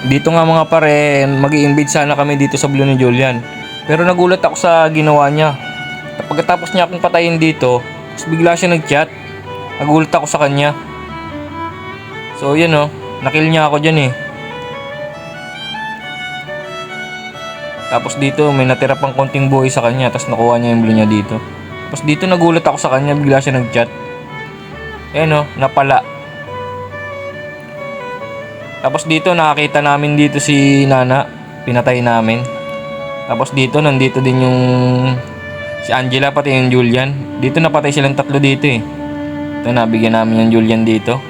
Dito nga mga pare, mag-i-invade sana kami dito sa Blue ni Julian. Pero nagulat ako sa ginawa niya. Pagkatapos niya akong patayin dito, tapos bigla siya nag-chat. Nagulat ako sa kanya. So yan o, nakill niya ako dyan eh. Tapos dito may natira pang konting buhay sa kanya, tapos nakuha niya yung blue niya dito. Tapos dito nagulat ako sa kanya, bigla siya nag-chat. Ayan o, napala. Tapos dito nakakita namin dito si Nana, pinatay namin. Tapos dito nandito din yung si Angela pati yung Julian. Dito napatay silang tatlo dito eh. Ito nabigyan namin yung Julian dito.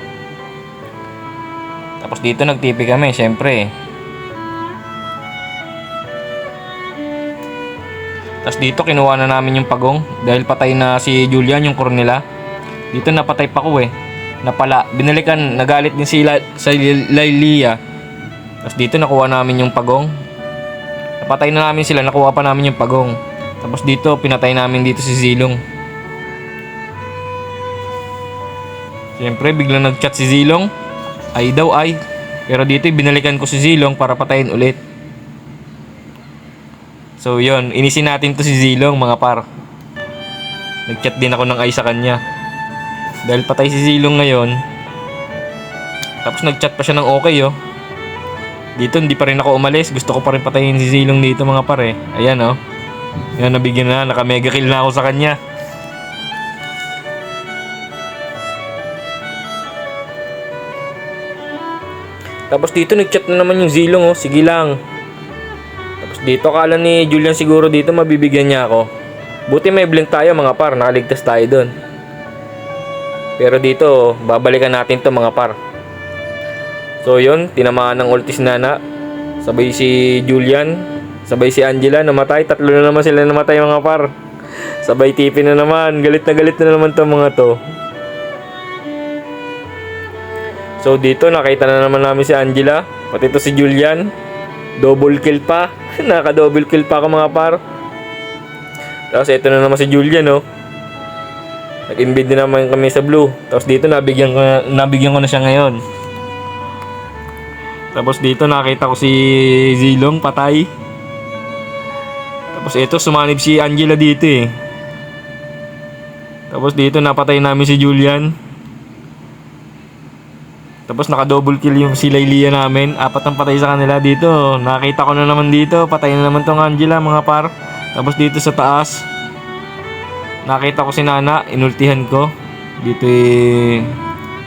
Tapos dito nagtipi kami, syempre eh. Tapos dito kinuha na namin yung pagong dahil patay na si Julian yung Cornela. Dito napatay pa ko eh. Napala, binalikan, nagalit din sa Lailia. Tapos dito nakuha namin yung pagong. Napatay na namin sila, nakuha pa namin yung pagong. Tapos dito pinatay namin dito si Zilong. Siyempre biglang nag-chat si Zilong. Ay daw ay. Pero dito binalikan ko si Zilong para patayin ulit. So yun, inisin natin to si Zilong mga par. Nag-chat din ako ng ay sa kanya. Dahil patay si Zilong ngayon. Tapos nag-chat pa siya ng okay oh. Dito hindi pa rin ako umalis. Gusto ko pa rin patayin si Zilong dito mga pare. Ayan oh. Yan, nabigyan na. Naka mega kill na ako sa kanya. Tapos dito nag-chat na naman yung Zilong oh. Sige lang. Tapos dito akala ni Julian siguro dito mabibigyan niya ako. Buti may blink tayo mga par. Nakaligtas tayo dun. Pero dito, babalikan natin to mga par. So yun, tinamaan ng ulti si Nana. Sabay si Julian. Sabay si Angela, namatay. Tatlo na naman sila namatay mga par. Sabay tipi na naman. Galit na naman to mga to. So dito, nakita na naman namin si Angela. Pati to si Julian. Double kill pa. Naka-double kill pa ako mga par. Tapos ito na naman si Julian oh. Nag-invade din naman kami sa blue. Tapos dito nabigyan ko na siya ngayon. Tapos dito nakita ko si Zilong patay. Tapos ito sumanib si Angela dito eh. Tapos dito napatay namin si Julian. Tapos naka-double kill yung si Lailia namin. 4 ang patay sa kanila dito. Nakita ko na naman dito. Patay na naman tong Angela mga par. Tapos dito sa taas nakita ko si Nana, inultihan ko. Dito eh,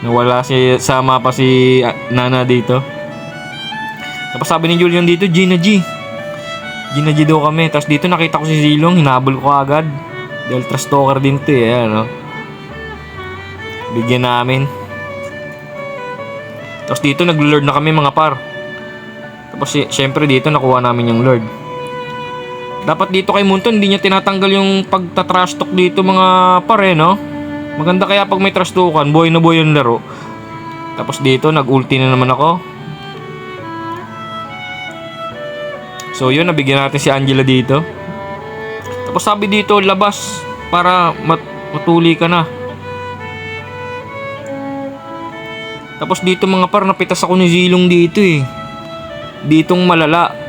nawala sa mapa si Nana dito. Tapos sabi ni Julian dito, Gina G daw kami. Tapos dito nakita ko si Zilong, hinabol ko agad. Dahil trust talker din to eh, ayan, no? Bigyan namin. Tapos dito nag-lord na kami mga par. Tapos syempre dito nakuha namin yung lord. Dapat dito kay Munton hindi niya tinatanggal yung pagta-trash talk dito mga pare no. Maganda kaya pag may trash talkan, buhay na buhay yung laro. Tapos dito nag-ulti na naman ako. So yun, nabigyan natin si Angela dito. Tapos sabi dito labas para matuli ka na. Tapos dito mga par, napitas ako ni Zilong dito eh. Ditong malala.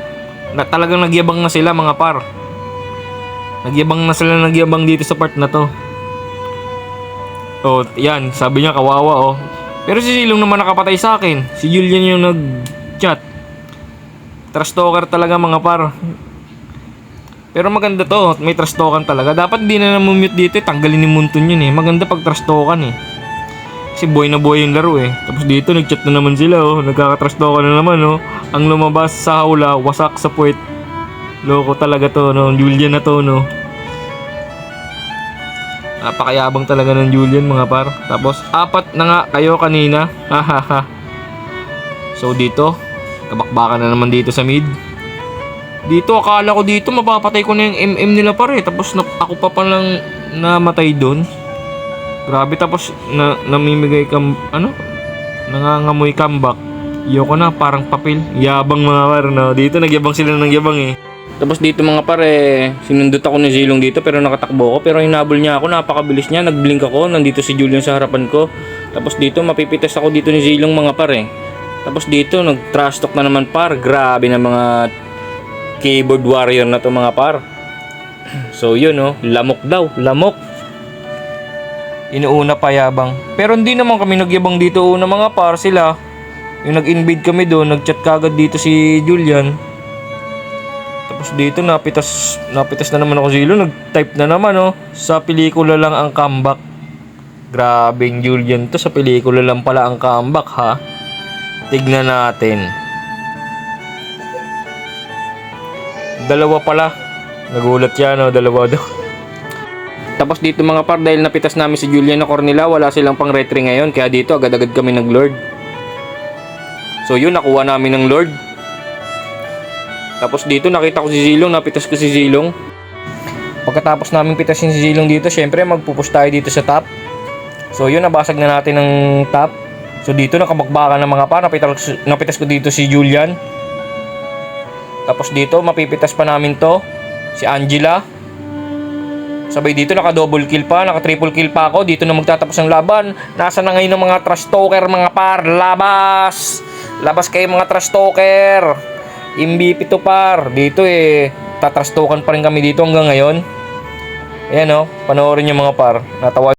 Na talagang nagyabang na sila mga par. Nagyabang dito sa part na to. Oh, yan, sabi niya kawawa oh. Pero si Zilong naman nakapatay sa akin. Si Julian yung nag-chat. Trust talker talaga mga par. Pero maganda to, may trust token talaga. Dapat di na namumute dito, tanggalin ni Munton yun eh. Maganda pag trust token eh. Kasi buhay na buhay yung laro eh. Tapos dito nag-chat na naman sila oh. Nagkaka-trust token na naman oh. Ang lumabas sa hawla, wasak sa puwet. Loko talaga to no. Julian na to no. Napakayabang talaga ng Julian mga par. Tapos 4 na nga kayo kanina. Hahaha. So dito, kabakbakan na naman dito sa mid. Dito akala ko dito mapapatay ko na yung MM nila pare. Tapos ako pa palang namatay doon. Grabe, tapos namimigay nangangamoy comeback. Yoko na, parang papel. Yabang mga par, no? Dito nagyabang sila ng yabang eh. Tapos dito mga pare, sinundot ako ni Zilong dito pero nakatakbo ako. Pero hinabol niya ako, napakabilis niya. Nagblink ako, nandito si Julian sa harapan ko. Tapos dito mapipitas ako dito ni Zilong mga pare. Tapos dito, nag-trash talk na naman par. Grabe na mga keyboard warrior na to mga par. So yun oh, lamok daw, lamok. Inuuna pa yabang. Pero hindi naman kami nagyabang dito una mga par, sila. Yung nag-invade kami doon, nag-chat kagad dito si Julian. Tapos dito napitas na naman ako Zilo, nag-type na naman oh. Sa pelikula lang ang comeback. Grabeng Julian to, sa pelikula lang pala ang comeback ha. Tignan natin. Dalawa pala. Nagulat yan oh, dalawa daw. Tapos dito mga par, dahil napitas namin si Julian na Cornela, wala silang pang retry ngayon. Kaya dito agad-agad kami nag-lord. So yun, nakuha namin ng lord. Tapos dito nakita ko si Zilong, napitas ko si Zilong. Pagkatapos namin pitasin si Zilong dito, syempre magpupush tayo dito sa top. So yun, nabasag na natin ng top. So dito nakabakbakan ng mga par, napitas ko dito si Julian. Tapos dito mapipitas pa namin to si Angela. Sabay dito naka double kill pa, naka triple kill pa ako. Dito na magtatapos ang laban. Nasa na ngayon ng mga trash talker mga par? Labas! Labas kayo mga trash talker. MVP to par. Dito tatrash talkan pa rin kami dito hanggang ngayon. Ayan panoorin nyo mga par. Natawa